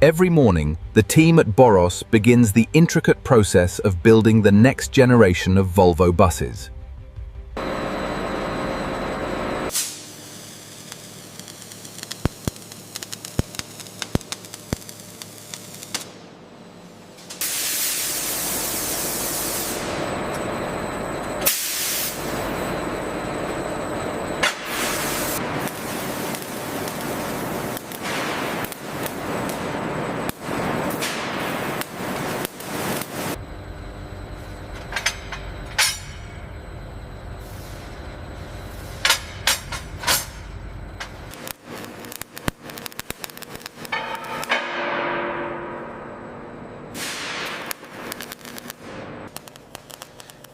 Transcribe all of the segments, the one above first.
Every morning, the team at Boros begins the intricate process of building the next generation of Volvo buses.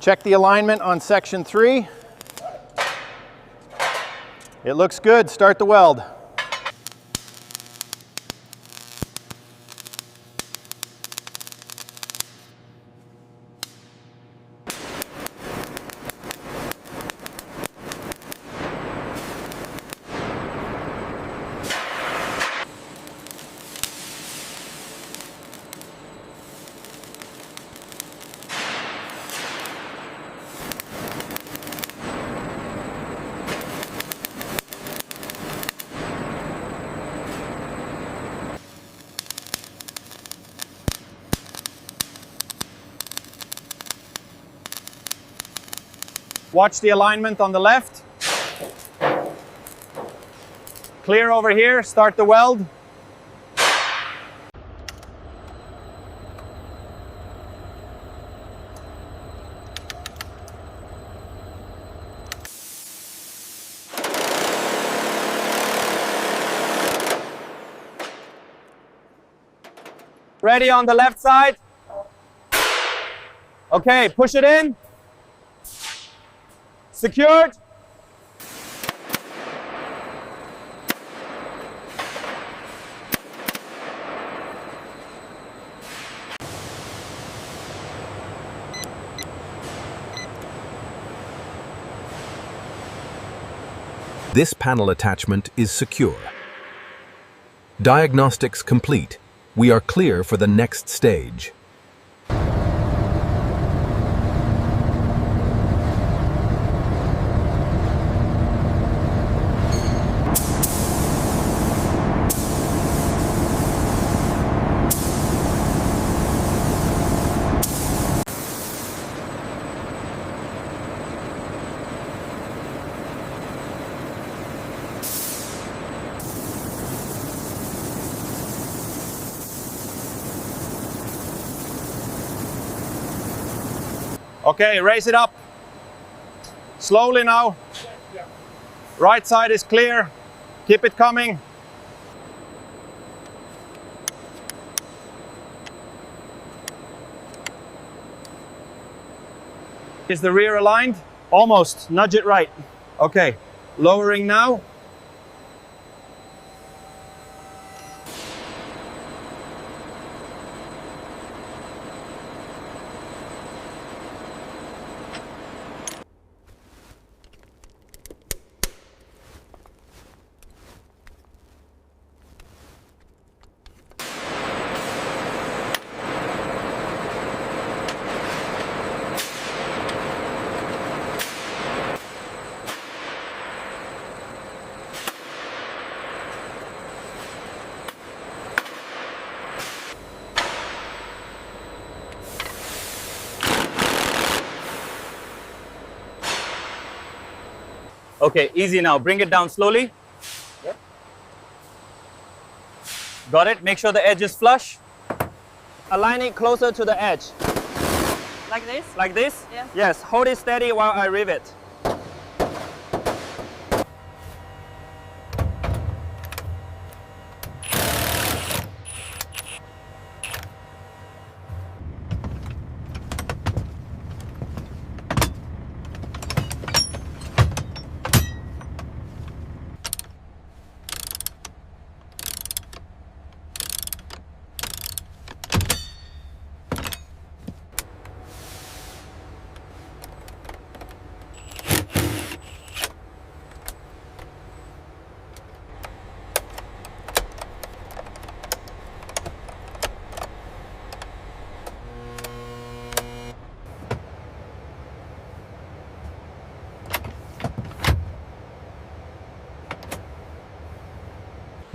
Check the alignment on section 3. It looks good. Start the weld. Watch the alignment on the left. Clear over here, start the weld. Ready on the left side. Okay, push it in. Secured. This panel attachment is secure. Diagnostics complete. We are clear for the next stage. Okay, raise it up. Slowly now. Right side is clear. Keep it coming. Is the rear aligned? Almost. Nudge it right. Okay, lowering now. Okay, easy now. Bring it down slowly. Yep. Got it? Make sure the edge is flush. Align it closer to the edge. Like this? Like this? Yeah. Yes, hold it steady while I rivet.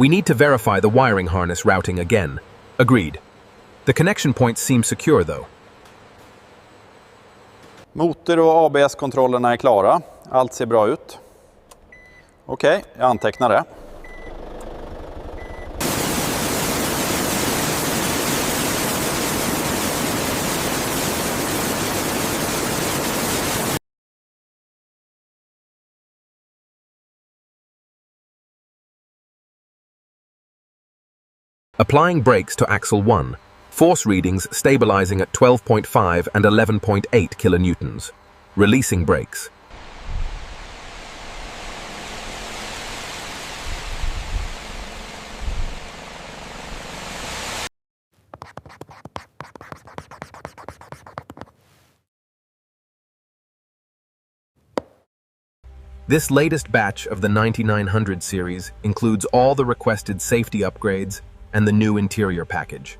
We need to verify the wiring harness routing again. Agreed. The connection points seem secure though. Motor och ABS-kontrollerna är klara. Allt ser bra ut. Okej, jag antecknar det. Applying brakes to axle 1. Force readings stabilizing at 12.5 and 11.8 kilonewtons. Releasing brakes. This latest batch of the 9900 series includes all the requested safety upgrades and the new interior package.